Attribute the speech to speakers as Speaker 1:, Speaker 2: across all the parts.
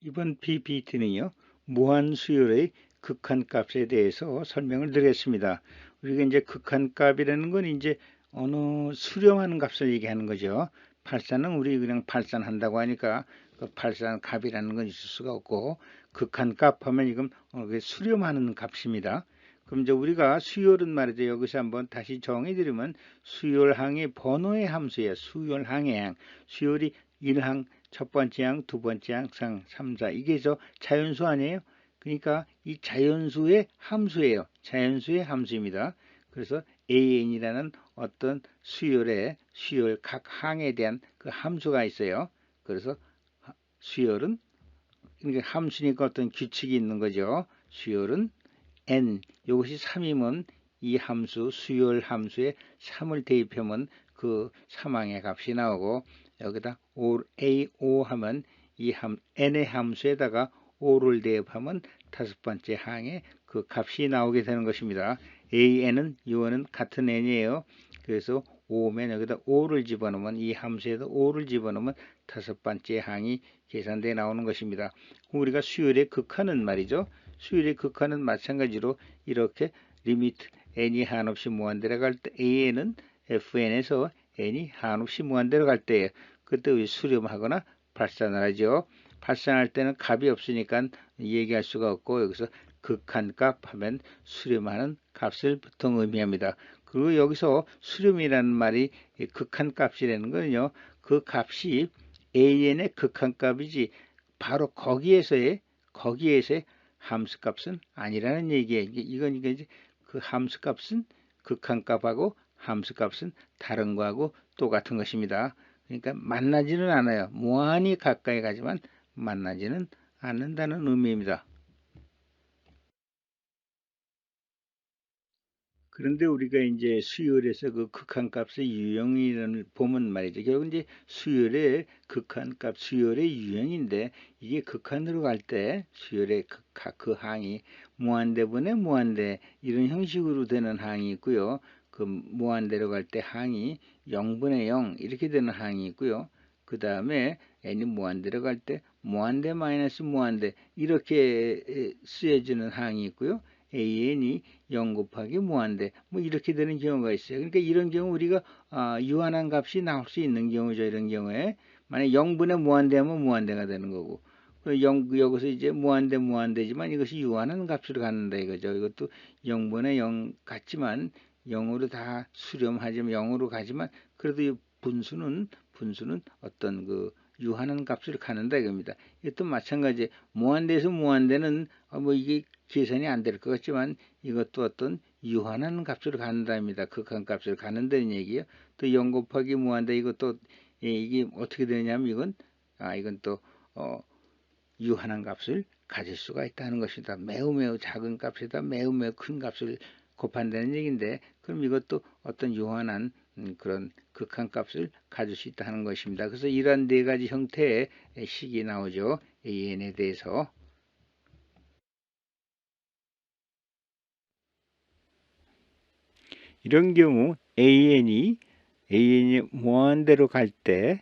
Speaker 1: 이번 PPT는요, 무한수열의 극한값에 대해서 설명을 드리겠습니다. 우리가 이제 극한값이라는 건 이제 어느 수렴하는 값을 얘기하는 거죠. 발산은 우리 그냥 발산한다고 하니까 그 발산값이라는 건 있을 수가 없고, 극한값 하면 이건 수렴하는 값입니다. 그럼 이제 우리가 수열은 말이죠. 여기서 한번 다시 정의드리면 수열항의 번호의 함수예요. 수열항의 항. 수열이 1항, 첫 번째 항, 두 번째 항, 3, 4. 이게 저 자연수 아니에요? 그러니까 이 자연수의 함수예요. 자연수의 함수입니다. 그래서 AN이라는 어떤 수열 각 항에 대한 그 함수가 있어요. 그래서 수열은 그러니까 함수니까 어떤 규칙이 있는 거죠. 수열은 n, 이것이 3이면 이 함수, 수열 함수에 3을 대입하면 그 3항의 값이 나오고, 여기다 a5 하면 이 n의 함수에다가 5를 대입하면 다섯 번째 항에 그 값이 나오게 되는 것입니다. an은 이거는 같은 n이에요. 그래서 5면 여기다 5를 집어넣으면, 이 함수에다 5를 집어넣으면 다섯 번째 항이 계산돼 나오는 것입니다. 우리가 수열의 극한은 말이죠. 수열의 극한은 마찬가지로 이렇게 리미트 n이 한없이 무한대로 갈 때 an은 fn에서 n이 한없이 무한대로 갈 때에 그때 수렴하거나 발산을 하죠. 발산할 때는 값이 없으니까 얘기할 수가 없고, 여기서 극한값 하면 수렴하는 값을 보통 의미합니다. 그리고 여기서 수렴이라는 말이 극한값이라는 거는요, 그 값이 an의 극한값이지 바로 거기에서의 함수값은 아니라는 얘기예요. 이건 이제 그 함수값은 극한값하고 함수값은 다른 거하고 똑같은 것입니다. 그러니까 만나지는 않아요. 무한히 가까이 가지만 만나지는 않는다는 의미입니다. 그런데 우리가 이제 수열에서 그 극한값의 유형을 보면 말이죠. 결국 이제 수열의 극한값, 수열의 유형인데, 이게 극한으로 갈 때 수열의 그 항이 무한대분의 무한대 이런 형식으로 되는 항이 있고요. 그 무한대로 갈 때 항이 0분의 0 이렇게 되는 항이 있고요. 그 다음에 n이 무한대로 갈 때 무한대 마이너스 무한대 이렇게 쓰여지는 항이 있고요. an이 0 곱하기 무한대 뭐 이렇게 되는 경우가 있어요. 그러니까 이런 경우 우리가 유한한 값이 나올 수 있는 경우죠. 이런 경우에 만약 0분의 무한대 하면 무한대가 되는 거고, 0, 여기서 이제 무한대지만 이것이 유한한 값으로 갖는다 이거죠. 이것도 0분의 0 같지만 0으로 다 수렴하지만 0으로 가지만 그래도 이 분수는 어떤 그 유한한 값을 갖는다 이겁니다. 이것도 마찬가지 무한대에서 무한대는 뭐 이게 계산이 안 될 것 같지만 이것도 어떤 유한한 값을 갖는다입니다. 극한값을 갖는다는 얘기예요. 또 0 곱하기 무한대 이것도 이게 어떻게 되냐면 이건 또 유한한 값을 가질 수가 있다는 것이다. 매우 작은 값에다 매우 큰 값을 곱한다는 얘기인데, 그럼 이것도 어떤 유한한 그런 극한값을 가질 수 있다는 것입니다. 그래서 이러한 네 가지 형태의 식이 나오죠. AN에 대해서. 이런 경우 AN이 무한대로 갈 때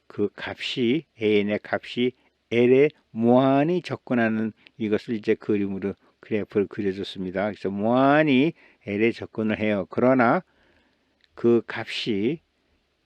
Speaker 1: 그 값이 AN의 값이 L에 무한히 접근하는 이것을 이제 그림으로 그래프를 그려줬습니다. 그래서 무한히 L에 접근을 해요. 그러나 그 값이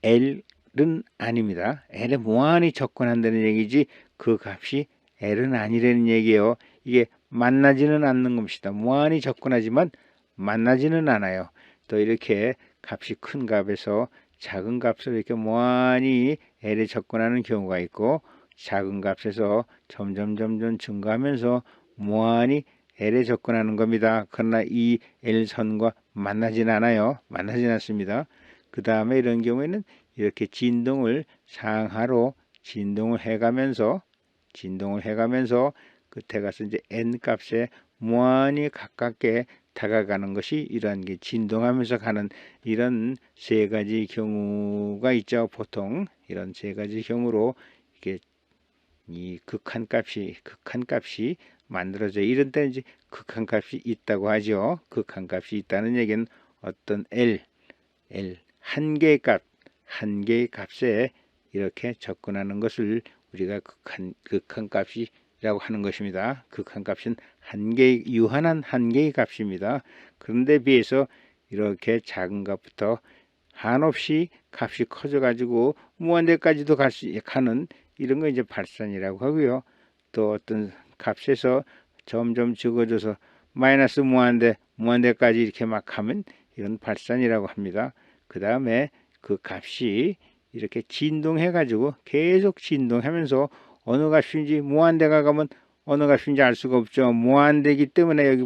Speaker 1: L은 아닙니다. L에 무한히 접근한다는 얘기지 그 값이 L은 아니라는 얘기예요. 이게 만나지는 않는 것이다. 무한히 접근하지만 만나지는 않아요. 또 이렇게 값이 큰 값에서 작은 값을 이렇게 무한히 L에 접근하는 경우가 있고, 작은 값에서 점점 증가하면서 무한히 L에 접근하는 겁니다. 그러나 이 L선과 만나진 않아요. 만나진 않습니다. 그 다음에 이런 경우에는 이렇게 진동을 상하로 진동을 해가면서 끝에 가서 이제 n 값에 무한히 가깝게 다가가는 것이 이러한 게 진동하면서 가는 이런 세 가지 경우가 있죠. 보통 이런 세 가지 경우로 이렇게 이 극한값이 만들어져. 이런 때 이제 극한값이 있다고 하죠. 극한값이 있다는 얘기는 어떤 L 한 개의 값에 이렇게 접근하는 것을 우리가 극한 값이라고 하는 것입니다. 극한 값은 유한한 한계의 값입니다. 그런데 비해서 이렇게 작은 값부터 한없이 값이 커져 가지고 무한대까지도 가는 이런 거 이제 발산이라고 하고요. 또 어떤 값에서 점점 적어져서 마이너스 무한대까지 이렇게 막 가면 이건 발산이라고 합니다. 그 다음에 그 값이 이렇게 진동해 가지고 계속 진동하면서 어느 값인지 무한대가 가면 어느 값인지 알 수가 없죠. 무한대이기 때문에 여기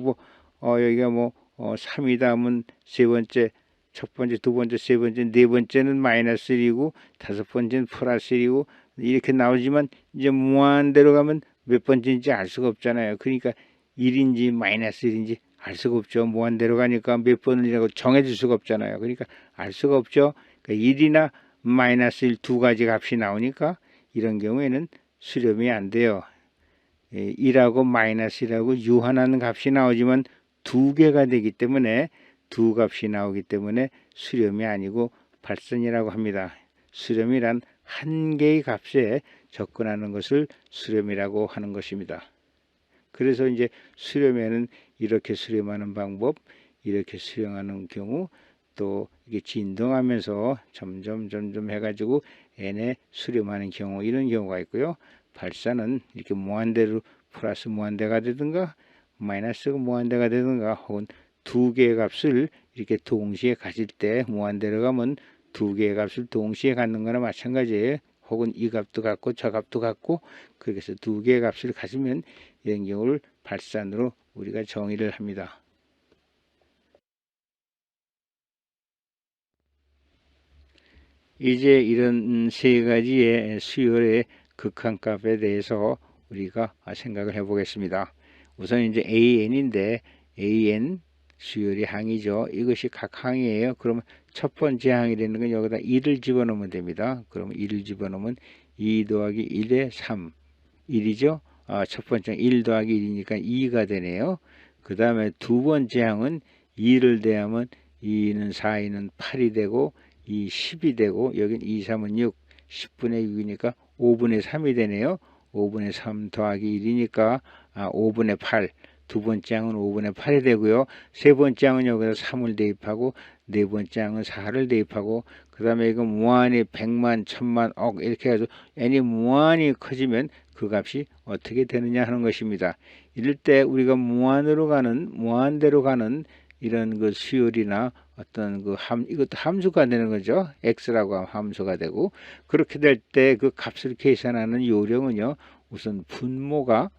Speaker 1: 여기가 3이다 하면 세 번째, 첫 번째, 두 번째, 세 번째, 네 번째는 마이너스 1이고 다섯 번째는 플러스 1이고 이렇게 나오지만 이제 무한대로 가면 몇 번째인지 알 수가 없잖아요. 그러니까 1인지 마이너스 1인지 알 수가 없죠. 무한대로 가니까 몇 번이라고 정해질 수가 없잖아요. 그러니까 알 수가 없죠. 그러니까 1이나 마이너스 1 두 가지 값이 나오니까 이런 경우에는 수렴이 안 돼요. 1하고 마이너스 1하고 유한한 값이 나오지만 두 개가 되기 때문에 두 값이 나오기 때문에 수렴이 아니고 발산이라고 합니다. 수렴이란 한 개의 값에 접근하는 것을 수렴이라고 하는 것입니다. 그래서 이제 수렴에는 이렇게 수렴하는 방법, 이렇게 수렴하는 경우, 또 이게 진동하면서 점점 해가지고 n에 수렴하는 경우, 이런 경우가 있고요. 발산은 이렇게 무한대로 플러스 무한대가 되든가 마이너스가 무한대가 되든가 혹은 두 개의 값을 이렇게 동시에 가질 때 무한대로 가면 두 개의 값을 동시에 갖는 거나 마찬가지예요. 혹은 이 값도 같고 저 값도 같고 그렇게 해서 두 개의 값을 가지면 이런 경우를 발산으로 우리가 정의를 합니다. 이제 이런 세 가지의 수열의 극한값에 대해서 우리가 생각을 해 보겠습니다. 우선 이제 AN인데 AN 수열이 항이죠. 이것이 각 항이에요. 그러면 첫 번째 항이 되는 건 여기다 1을 집어넣으면 됩니다. 그러면 1을 집어넣으면 2 더하기 1에 3 1이죠. 첫 번째 1 더하기 1이니까 2가 되네요. 그 다음에 두 번째 항은 2를 대하면 2는 4, 2는 8이 되고 2, 10이 되고 여긴 2, 3은 6, 10분의 6이니까 5분의 3이 되네요. 5분의 3 더하기 1이니까 5분의 8. 두 번째 항은 5분의 8이 되고요. 세 번째 항은 여기다 3을 대입하고 네 번째 항은 4를 대입하고 그 다음에 이거 무한히 100만, 1000만, 억 이렇게 해서 n이 무한히 커지면 그 값이 어떻게 되느냐 하는 것입니다. 이럴 때 우리가 무한대로 가는 이런 그 수열이나 어떤 그 이것도 함수가 되는 거죠. x라고 하면 함수가 되고 그렇게 될 때 그 값을 계산하는 요령은요. 우선 분모가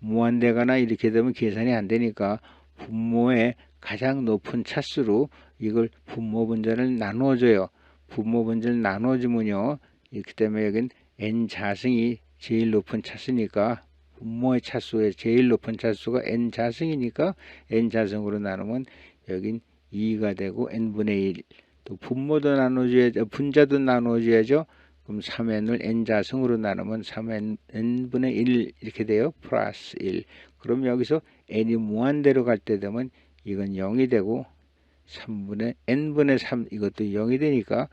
Speaker 1: 무한대거나 이렇게 되면 계산이 안 되니까 분모의 가장 높은 차수로 이걸 분모 분자를 나누어줘요. 분모 분자를 나누어주면요. 이렇기 때문에 여긴 n 자승이 제일 높은 차수니까 분모의 차수에 제일 높은 차수가 n 자승이니까 n 자승으로 나누면 여긴 2가 되고 n분의 1. 또 분모도 나눠줘야죠. 분자도 나눠줘야죠. 그럼 3n을 n자승으로 나누면 3n분의 1 이렇게 돼요. 플러스 1. 그럼 여기서 n이 무한대로 갈 때 되면 이건 0이 되고 n분의 3 이것도 0이 되니까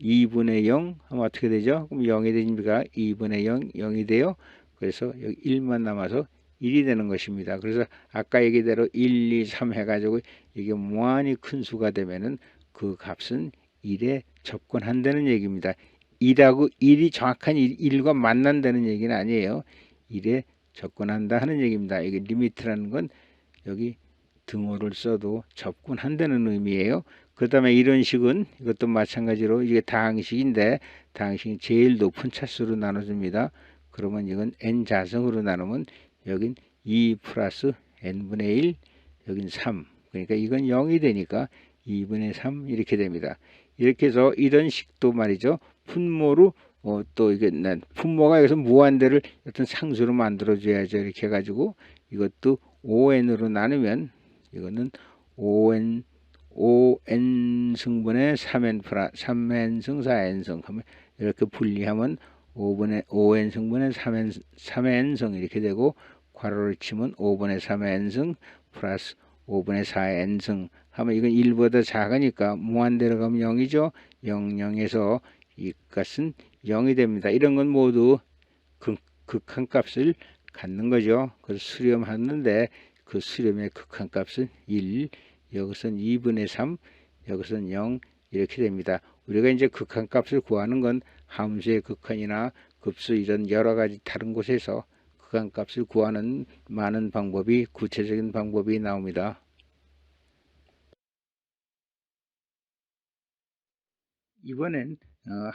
Speaker 1: 2분의 0 하면 어떻게 되죠? 그럼 0이 되니까 2분의 0, 0이 돼요. 그래서 여기 1만 남아서 1이 되는 것입니다. 그래서 아까 얘기대로 1, 2, 3 해가지고 이게 무한히 큰 수가 되면은 그 값은 1에 접근한다는 얘기입니다. 1이 정확한 1과 만난다는 얘기는 아니에요. 1에 접근한다 하는 얘기입니다. 이게 리미트라는 건 여기 등호를 써도 접근한다는 의미예요. 그 다음에 이런 식은 이것도 마찬가지로 이게 다항식인데 다항식이 제일 높은 차수로 나눠줍니다. 그러면 이건 n 자승으로 나누면 여긴 2 플러스 n분의 1 여긴 3 그러니까 이건 0이 되니까 2분의 3 이렇게 됩니다. 이렇게 해서 이런 식도 말이죠. 분모로 또 이게 분모가 여기서 무한대를 어떤 상수로 만들어줘야죠. 이렇게 해가지고 이것도 5n으로 나누면 이거는 5n 승분의 3n승 4n승 하면 이렇게 분리하면 5n 승분의 3n승 이렇게 되고 괄호를 치면 5분의 3n승 플러스 5분의 4n승 하면 이건 1보다 작으니까 무한대로 가면 0이죠. 0, 0에서 이것은 0이 됩니다. 이런 건 모두 극한값을 갖는 거죠. 그래서 수렴하는데 그 수렴의 극한값은 1, 여기서는 2분의 3, 여기서는 0 이렇게 됩니다. 우리가 이제 극한값을 구하는 건 함수의 극한이나 급수 이런 여러 가지 다른 곳에서 극한값을 구하는 많은 방법이 구체적인 방법이 나옵니다. 이번엔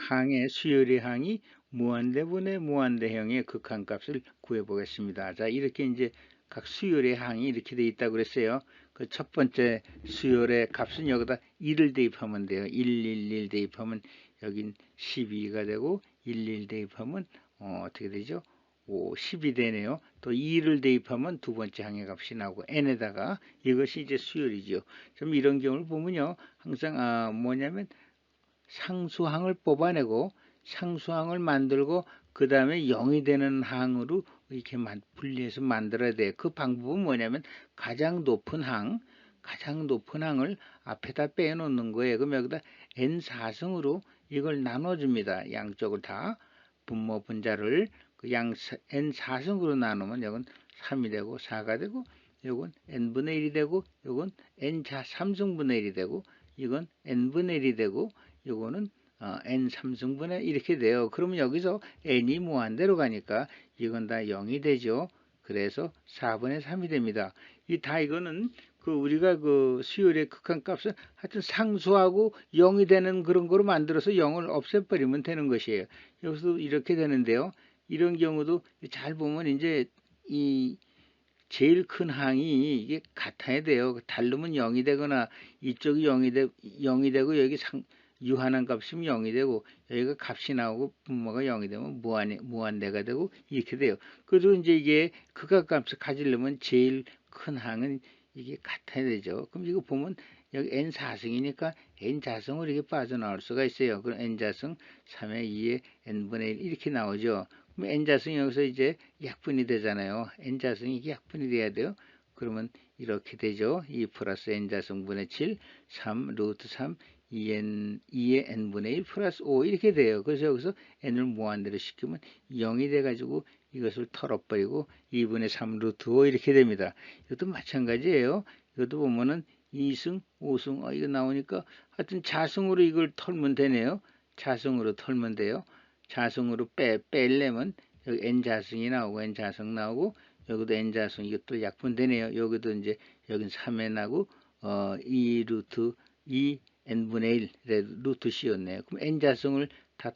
Speaker 1: 항의 수열의 항이 무한대분의 무한대형의 극한값을 구해 보겠습니다. 자, 이렇게 이제 각 수열의 항이 이렇게 되어 있다고 그랬어요. 그 첫 번째 수열의 값은 여기다 1을 대입하면 돼요. 111 대입하면 여긴 12가 되고 11 대입하면 어떻게 되죠? 10이 되네요. 또 2를 대입하면 두 번째 항의 값이 나오고 n에다가 이것이 이제 수열이죠. 좀 이런 경우를 보면요. 항상 뭐냐면 상수항을 뽑아내고 상수항을 만들고 그 다음에 0이 되는 항으로 이렇게 분리해서 만들어야 돼요. 그 방법은 뭐냐면 가장 높은 항을 앞에다 빼놓는 거예요. 그럼 여기다 n4승으로 이걸 나눠줍니다. 양쪽을 다 분모 분자를 그 n4승으로 나누면 이건 3이 되고 4가 되고 이건 n분의 1이 되고 이건 n3승분의 1이 되고 이건 n분의 1이 되고 요거는 n 3승분의 이렇게 돼요. 그러면 여기서 n이 무한대로 가니까 이건 다 0이 되죠. 그래서 4분의 3이 됩니다. 이거는 우리가 그 수열의 극한값은 하여튼 상수하고 0이 되는 그런 거로 만들어서 0을 없애버리면 되는 것이에요. 여기서 이렇게 되는데요. 이런 경우도 잘 보면 이제 이 제일 큰 항이 이게 같아야 돼요. 다르면 0이 되거나 이쪽이 0이 되고 여기 유한한 값이면 0이 되고 여기가 값이 나오고 분모가 0이 되면 무한대가 되고 이렇게 돼요. 그래도 이제 이게 극한값을 가지려면 제일 큰 항은 이게 같아야 되죠. 그럼 이거 보면 여기 n4승이니까 n자승으로 이게 빠져나올 수가 있어요. 그럼 n자승 3의 2의 n분의 1 이렇게 나오죠. 그럼 n자승이 여기서 이제 약분이 되잖아요. n자승이 이게 약분이 돼야 돼요. 그러면 이렇게 되죠. 2 플러스 n자승분의 7, 3 루트 3 2의 n분의 1 플러스 5 이렇게 돼요. 그래서 여기서 n을 무한대로 시키면 0이 돼가지고 이것을 털어버리고 2분의 3 루트 5 이렇게 됩니다. 이것도 마찬가지예요. 이것도 보면은 2승, 5승 이거 나오니까 하여튼 자승으로 이걸 털면 되네요. 자승으로 털면 돼요. 자승으로 빼려면 여기 n자승이 나오고 n자승 나오고 여기도 n자승 이것도 약분되네요. 여기도 이제 여긴 3에 나고 2 루트 2 n분의 1 루트 c였네요. 그럼 n자승을 다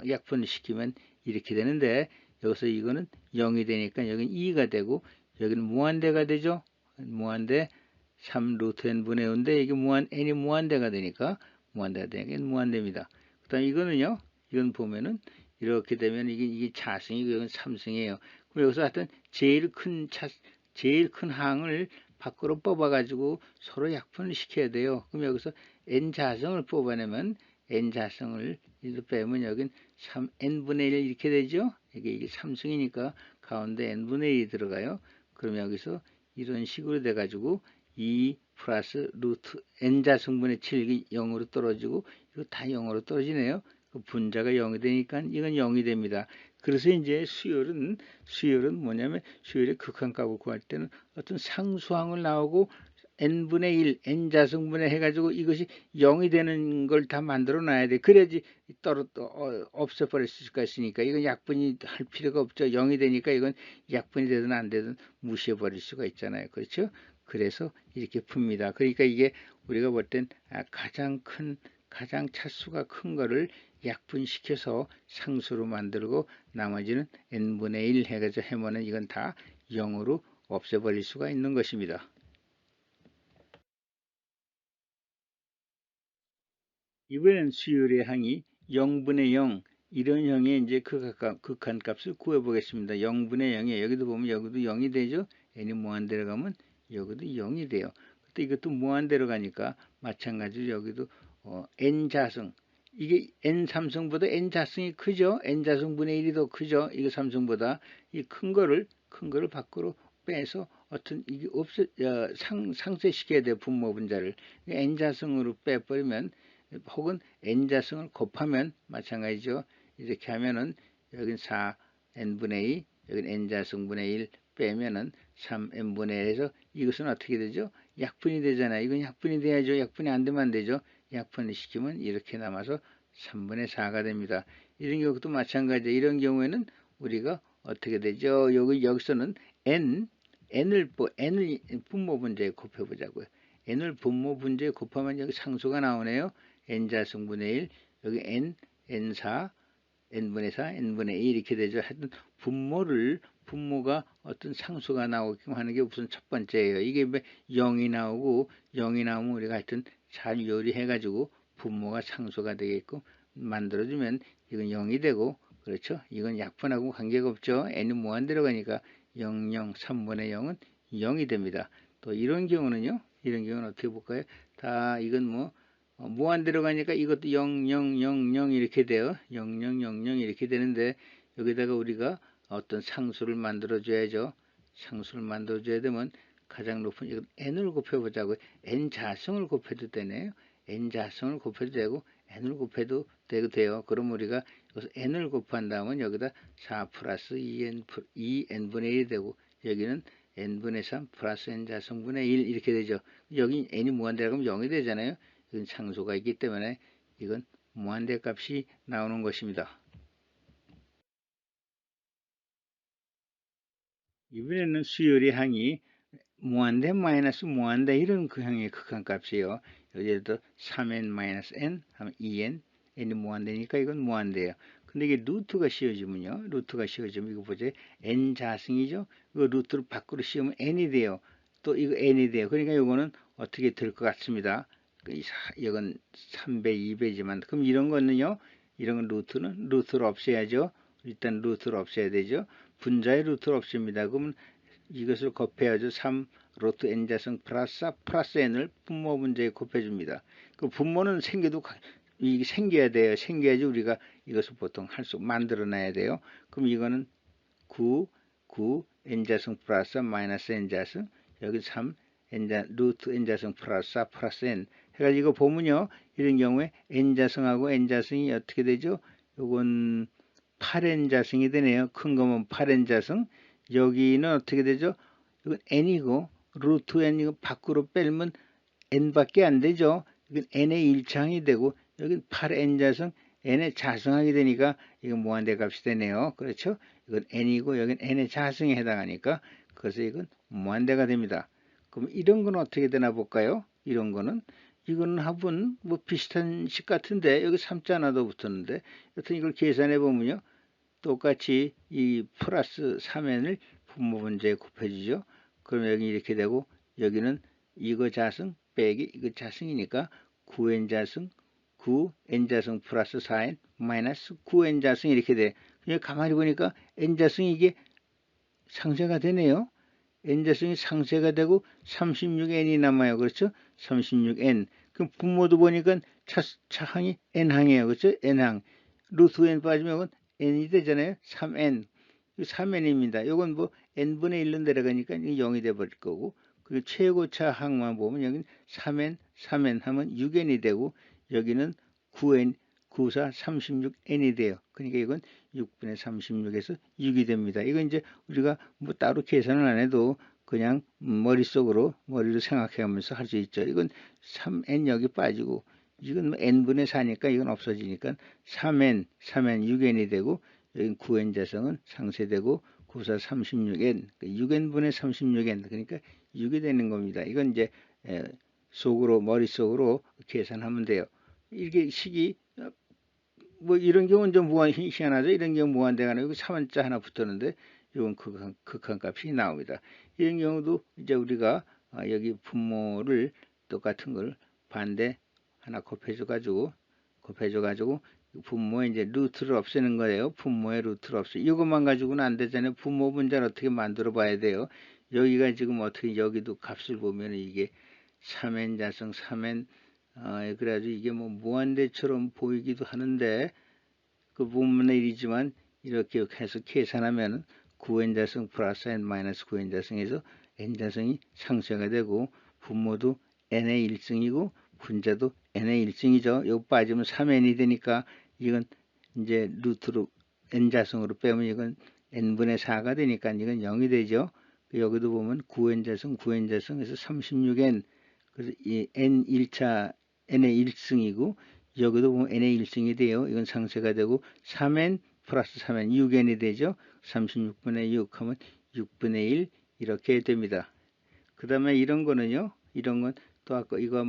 Speaker 1: 약분을 시키면 이렇게 되는데 여기서 이거는 0이 되니까 여기는 2가 되고 여기는 무한대가 되죠. 무한대 3 루트 n분의 5인데 이게 n이 무한대가 되니까 무한대입니다. 그 다음 이거는요. 이건 보면은 이렇게 되면 이게 자승이고 이건 3승이에요. 그럼 여기서 하여튼 제일 큰 항을 밖으로 뽑아가지고 서로 약분을 시켜야 돼요. 그럼 여기서 n자승을 뽑아내면 n자승을 빼면 여긴 3n분의 1 이렇게 되죠. 이게 3승이니까 가운데 n분의 1이 들어가요. 그럼 여기서 이런 식으로 돼가지고 2 플러스 루트 n자승분의 7이 0으로 떨어지고 이거 다 0으로 떨어지네요. 그 분자가 0이 되니까 이건 0이 됩니다. 그래서 이제 수열은 뭐냐면 수열의 극한값을 구할 때는 어떤 상수항을 나오고 n분의 1, n자승분의 해가지고 이것이 0이 되는 걸 다 만들어 놔야 돼. 그래야지 없애버릴 수가 있으니까 이건 약분이 할 필요가 없죠. 0이 되니까 이건 약분이 되든 안 되든 무시해버릴 수가 있잖아요. 그렇죠? 그래서 이렇게 풉니다. 그러니까 이게 우리가 볼 땐 가장 차수가 큰 거를 약분시켜서 상수로 만들고 나머지는 n분의 1 해가지고 해면은 이건 다 0으로 없애버릴 수가 있는 것입니다. 이번엔 수열의 항이 0분의 0 이런 형의 이제 극한값을 구해보겠습니다. 0분의 0에 여기도 보면 여기도 0이 되죠. n이 무한대로 가면 여기도 0이 돼요. 그때 이것도 무한대로 가니까 마찬가지로 여기도 n자승 이게 n3승보다 n자승이 크죠. n자승분의 1이 더 크죠. 이거 3승보다 이 큰 거를 밖으로 빼서 어떤 이게 상쇄시켜야 돼요. 분모 분자를 n자승으로 빼버리면 혹은 n자승을 곱하면 마찬가지죠. 이렇게 하면은 여긴 4n분의 2, 여긴 n자승분의 1 빼면은 3n분의 1에서 이것은 어떻게 되죠? 약분이 되잖아요. 이건 약분이 돼야죠. 약분이 안 되면 안 되죠. 약분을 시키면 이렇게 남아서 3분의 4가 됩니다. 이런 경우도 마찬가지예요. 이런 경우에는 우리가 어떻게 되죠? 여기서는 n을 분모 분자에 곱해보자고요. n을 분모 분자에 곱하면 여기 상수가 나오네요. n자승분의 1, 여기 n4, n분의 4, n분의 2 이렇게 되죠. 하여튼 분모가 어떤 상수가 나오게끔 하는 게 우선 첫 번째예요. 이게 0이 나오고 0이 나오면 우리가 하여튼 잘 요리해가지고 분모가 상수가 되게끔 만들어주면 이건 0이 되고, 그렇죠? 이건 약분하고 관계가 없죠. n이 무한대로 가니까 0, 0, 3분의 0은 0이 됩니다. 또 이런 경우는요. 이런 경우는 어떻게 볼까요? 다 이건 뭐 무한대로 가니까 이것도 0, 0, 0, 0 이렇게 돼요. 0, 0, 0, 0 이렇게 되는데 여기다가 우리가 어떤 상수를 만들어 줘야죠. 상수를 만들어 줘야 되면 가장 높은 이거 n을 곱해보자고요. n 자승을 곱해도 되네요. n 자승을 곱해도 되고 n을 곱해도 돼요. 그럼 우리가 여기서 n을 곱한다면 여기다 4 플러스 2n분의 1이 되고 여기는 n분의 3 플러스 n자승분의 1 이렇게 되죠. 여기 n이 무한대라고 하면 0이 되잖아요. 이건 상수가 있기 때문에 이건 무한대 값이 나오는 것입니다. 이번에는 수열의 항이 무한대 마이너스 무한대 이런 그 항의 극한값이에요. 예를 들어 3n-n 하면 2n, n이 무한대니까 이건 무한대예요. 근데 이게 루트가 씌워지면요. 루트가 씌워지면 이거 보세요. n 자승이죠. 이거 루트를 밖으로 씌우면 n이 돼요. 또 이거 n이 돼요. 그러니까 이거는 어떻게 될 것 같습니다. 이건 3배, 2배지만 그럼 이런 거는요. 이런 건 루트를 없애야죠. 일단 루트를 없애야 되죠. 분자의 루트를 없앱니다. 그러면 이것을 곱해야죠. 3 루트 n자승 플러스 n을 분모 분자에 곱해줍니다. 그 분모는 이게 생겨야 돼요. 생겨야지 우리가 이것을 보통 만들어놔야 돼요. 그럼 이거는 9 n자승 플러스 마이너스 n자승 여기 3 루트 n자승 플러스 n 해가지고 이거 보면요. 이런 경우에 n자승하고 n자승이 어떻게 되죠? 요건 8n자승이 되네요. 큰 거면 8n자승 여기는 어떻게 되죠? 이건 n이고 루트 n이고 밖으로 빼면 n밖에 안 되죠. 이건 n의 1차항이 되고 여긴 8n자승 n의 자승하게 되니까 이건 무한대 값이 되네요. 그렇죠? 이건 n이고 여긴 n의 자승에 해당하니까 그래서 이건 무한대가 됩니다. 그럼 이런 건 어떻게 되나 볼까요? 이런 거는 이거는 합은 뭐 비슷한 식 같은데 여기 3자 하나도 붙었는데 여튼 이걸 계산해 보면요. 똑같이 이 플러스 3n을 분모 분자에 곱해주죠. 그럼 여기 이렇게 되고 여기는 이거 자승 빼기 이거 자승이니까 9n자승 9n자승 플러스 4n 마이너스 9n자승 이렇게 돼. 그냥 가만히 보니까 n자승이 이게 상쇄가 되네요. n자승이 상쇄가 되고 36n이 남아요. 그렇죠? 36n. 그럼 분모도 보니까 차항이 n항이에요. 그렇죠? n항. 루트 n 빠지면 n이 되잖아요. 3n. 3n입니다. 이건 뭐 n분의 1로 내려가니까 0이 돼버릴 거고 그리고 최고차 항만 보면 여기는 3n 하면 6n이 되고 여기는 9n 94 36n이 돼요. 그러니까 이건 6분의 36에서 6이 됩니다. 이건 이제 우리가 뭐 따로 계산을 안 해도 그냥 머리로 생각해가면서 할 수 있죠. 이건 3n 여기 빠지고 이건 n분의 4니까 이건 없어지니까 3n 6n이 되고 여기 9n 자성은 상쇄되고 94 36n 6n분의 36n 그러니까 6이 되는 겁니다. 이건 이제 머릿속으로 계산하면 돼요. 이게 식이 뭐 이런 경우는 좀 희한하죠. 이런 경우 무한대가 아니고 3원자 하나 붙었는데 이건 극한값이 나옵니다. 이런 경우도 이제 우리가 여기 분모를 똑같은 걸 반대 하나 곱해줘 가지고 분모에 이제 루트를 없애는 거예요. 분모의 루트를 이것만 가지고는 안 되잖아요. 분모 분자를 어떻게 만들어 봐야 돼요. 여기가 지금 어떻게 여기도 값을 보면 이게 3n 자성 3n 그래가지고 이게 뭐 무한대처럼 보이기도 하는데 그 분모의 일이지만 이렇게 해서 계산하면 9n자승 플러스 n 마이너스 9n자승에서 n자승이 상쇄가 되고 분모도 n의 1승이고 분자도 n의 1승이죠. 여기 빠지면 3n이 되니까 이건 이제 루트로 n자승으로 빼면 이건 n분의 4가 되니까 이건 0이 되죠. 여기도 보면 9n자승 9n자승에서 36n, 그래서 이 n 1차 n의 1승이고 여기도 보면 n의 1승이 돼요. 이건 상쇄가 되고 3n 플러스 3n 6n이 되죠. 36분의 6 하면 6분의 1 이렇게 됩니다. 그 다음에 이런 거는요. 이런 건 또 아까 이거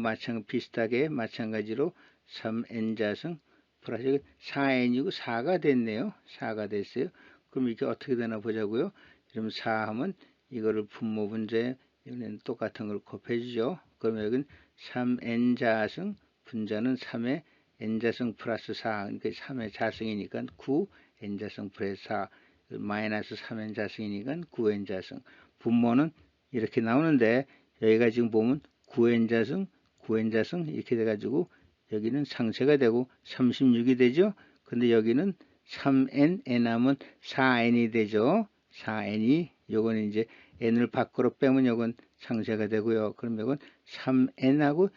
Speaker 1: 비슷하게 마찬가지로 3n자승 플러스 4n이고 4가 됐네요. 4가 됐어요. 그럼 이게 어떻게 되나 보자고요. 그럼 4 하면 이거를 분모 분자에 여기는 똑같은 걸 곱해주죠. 그러면 여기는 3n자승 분자는 3의 n자승 플러스 4, 그러니까 3의 자승이니까 9, n자승 플러스 4, 마이너스 3n자승이니까 9n자승. 분모는 이렇게 나오는데 여기가 지금 보면 9n자승, 9n자승 이렇게 돼가지고 여기는 상쇄가 되고 36이 되죠. 근데 여기는 3n, n 하면 4n이 되죠. 4n이 요거는 이제 n을 밖으로 빼면 요건 상쇄가 되고요. 그럼 요건 3n하고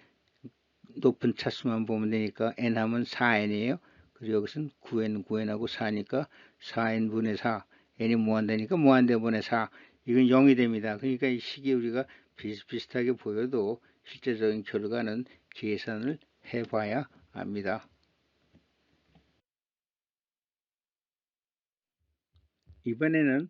Speaker 1: 높은 차수만 보면 되니까 n 하면 4n이에요. 그리고 여기서는 9n, 9n하고 4니까 4n분의 4, n이 무한대니까 무한대분의 4, 이건 0이 됩니다. 그러니까 이 식이 우리가 비슷비슷하게 보여도 실제적인 결과는 계산을 해봐야 합니다. 이번에는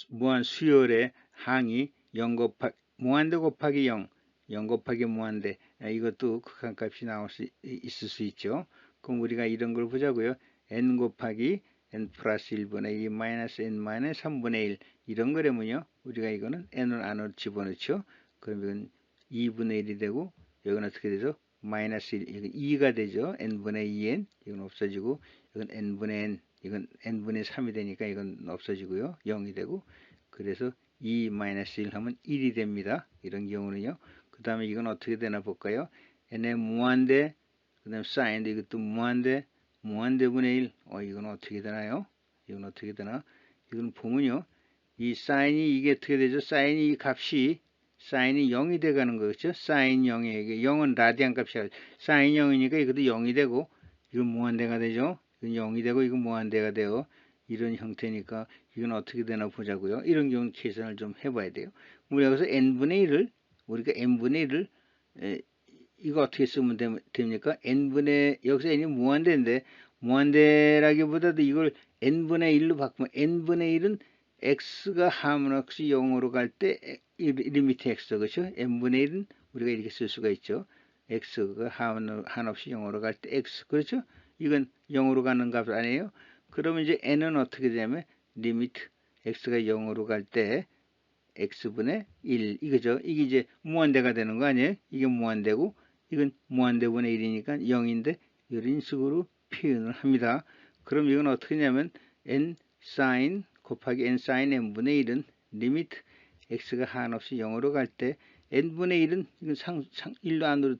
Speaker 1: 무한 수열의 항이 0 곱하기 무한대 곱하기 0, 0 곱하기 무한대, 이것도 극한값이 나올 수 있을 수 있죠. 그럼 우리가 이런 걸 보자고요. n 곱하기 n 플러스 1분의 2 마이너스 n 마이너스 3분의 1 이런 거라면요. 우리가 이거는 n을 안으로 집어넣죠. 그러면 2분의 1이 되고 여기는 어떻게 되죠? 마이너스 1, 이건 2가 되죠. n분의 2n, 이건 없어지고 이건 n분의 n, 이건 n분의 3이 되니까 이건 없어지고요. 0이 되고, 그래서 2-1 하면 1이 됩니다. 이런 경우는요. 그 다음에 이건 어떻게 되나 볼까요? n의 무한대, 그 다음에 사인도 이것도 무한대, 무한대분의 1. 이건 어떻게 되나요? 이건 어떻게 되나? 이건 보면요. 이 사인이 이게 어떻게 되죠? 사인이 이 값이 사인이 0이 돼가는 거죠. 사인 0에 이게 0은 라디안 값이야. 사인 0이니까 이것도 0이 되고 이건 무한대가 되죠. 이건 0이 되고 이건 무한대가 돼요. 이런 형태니까 이건 어떻게 되나 보자고요. 이런 경우는 계산을 좀 해봐야 돼요. 우리 여기서 n분의 1을 우리가 n분의 1을 이거 어떻게 쓰면 됩니까? n분의 여기서 n이 무한대인데 무한대라기보다도 이걸 n분의 1로 바꾸면 n분의 1은 x가 한없이 0으로 갈 때 리미트 x 그렇죠? n분의 1은 우리가 이렇게 쓸 수가 있죠. x가 한없이 0으로 갈 때 x 그렇죠? 이건 0으로 가는 값 아니에요? 그러면 이제 n은 어떻게 되냐면 리미트 x가 0으로 갈 때 x분의 1 이거죠. 이게 이제 무한대가 되는 거 아니에요? 이게 무한대고 이건 무한대분의 1이니까 0인데 이런 식으로 표현을 합니다. 그럼 이건 어떻게 하냐면 n sin 곱하기 n sin n분의 1은 리미트 x가 한없이 0으로 갈 때 n분의 1은 이건 1로 안으로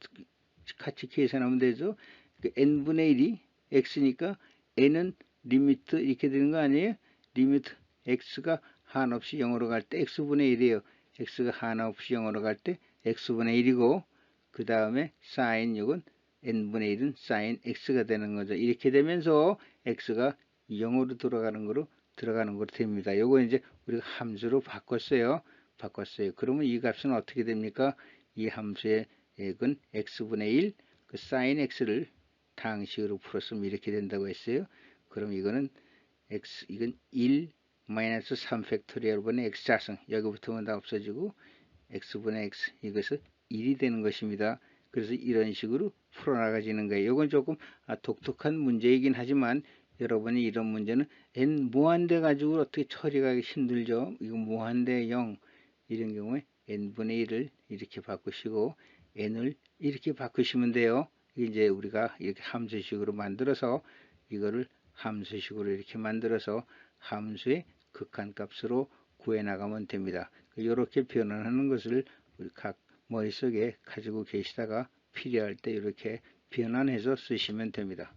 Speaker 1: 같이 계산하면 되죠. 그 n분의 1이 x니까 n은 리미트 이렇게 되는 거 아니에요? 리미트 x가 한없이 0으로 갈 때 x분의 1이에요. x가 한없이 0으로 갈 때 x분의 1이고 그 다음에 sin 6은 n분의 1은 sin x가 되는 거죠. 이렇게 되면서 x가 0으로 들어가는 거로 됩니다. 요거 이제 우리가 함수로 바꿨어요. 그러면 이 값은 어떻게 됩니까? 이 함수의 액은 x분의 1, 그 sin x를 다항식으로 풀었으면 이렇게 된다고 했어요. 그럼 이거는 이건 1 마이너스 3 팩토리얼 분의 x자승, 여기부터는 다 없어지고 x분의 x, 이것은 1이 되는 것입니다. 그래서 이런 식으로 풀어나가지는 거예요. 이건 조금 독특한 문제이긴 하지만 여러분이 이런 문제는 n 무한대 가지고 어떻게 처리하기 힘들죠. 이거 무한대 0 이런 경우에 n분의 1을 이렇게 바꾸시고 n을 이렇게 바꾸시면 돼요. 이제 우리가 이렇게 함수식으로 만들어서 이거를 함수식으로 이렇게 만들어서 함수의 극한값으로 구해나가면 됩니다. 이렇게 변환하는 것을 우리 각 머릿속에 가지고 계시다가 필요할 때 이렇게 변환해서 쓰시면 됩니다.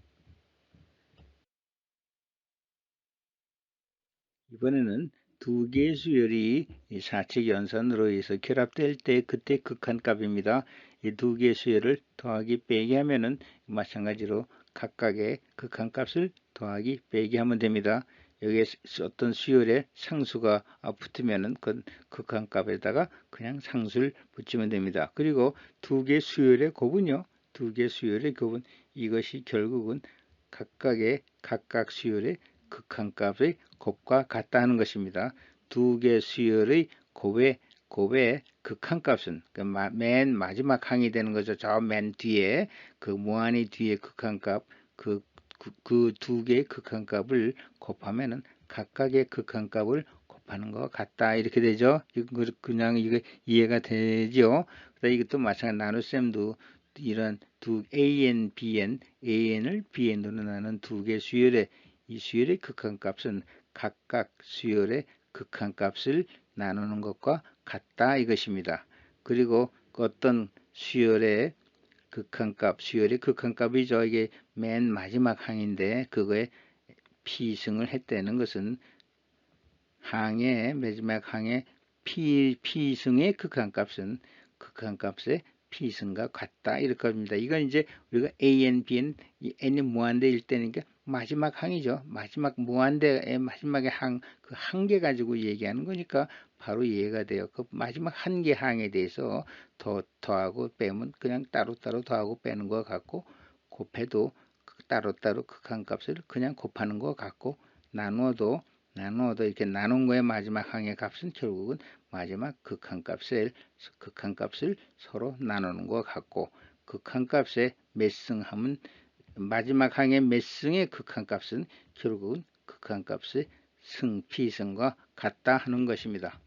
Speaker 1: 이번에는 두 개의 수열이 이 사칙 연산으로 해서 결합될 때 그때 극한값입니다. 이 두 개의 수열을 더하기 빼기 하면은 마찬가지로 각각의 극한값을 더하기 빼기 하면 됩니다. 여기에 어떤 수열에 상수가 붙으면은 그 극한값에다가 그냥 상수를 붙이면 됩니다. 그리고 두 개의 수열의 곱은요. 두 개의 수열의 곱은 이것이 결국은 각각 수열의 극한값의 곱과 같다 는 것입니다. 두 개 수열의 곱의 극한값은 맨 마지막 항이 되는 거죠. 저 맨 뒤에 그 무한히 뒤에 극한값 그 두 개의 극한값을 곱하면은 각각의 극한값을 곱하는 것 같다 이렇게 되죠. 그냥 이거 이해가 되죠. 이것도 마찬가지 나눗셈도 이런 두 AN을 BN으로 나눈 두 개 수열의 이 수열의 극한값은 각각 수열의 극한값을 나누는 것과 같다 이것입니다. 그리고 어떤 수열의 수열의 극한값이죠. 이게 맨 마지막 항인데 그거에 피승을 했다는 것은 마지막 항의 피승의 극한값의 피승과 같다 이럴 겁니다. 이건 이제 우리가 AN, BN, N이 무한대일 때니까 마지막 항이죠. 마지막 무한대의 마지막에 그 한 개 가지고 얘기하는 거니까 바로 이해가 돼요. 그 마지막 한 개 항에 대해서 더하고 빼면 그냥 따로따로 더하고 빼는 것 같고 곱해도 따로따로 극한값을 그냥 곱하는 것 같고 나누어도 이렇게 나눈 거의 마지막 항의 값은 결국은 마지막 극한값을 서로 나누는 것 같고 극한값의 몇 승하면 마지막 항의 몇 승의 극한값은 결국은 극한값의 피승과 같다 하는 것입니다.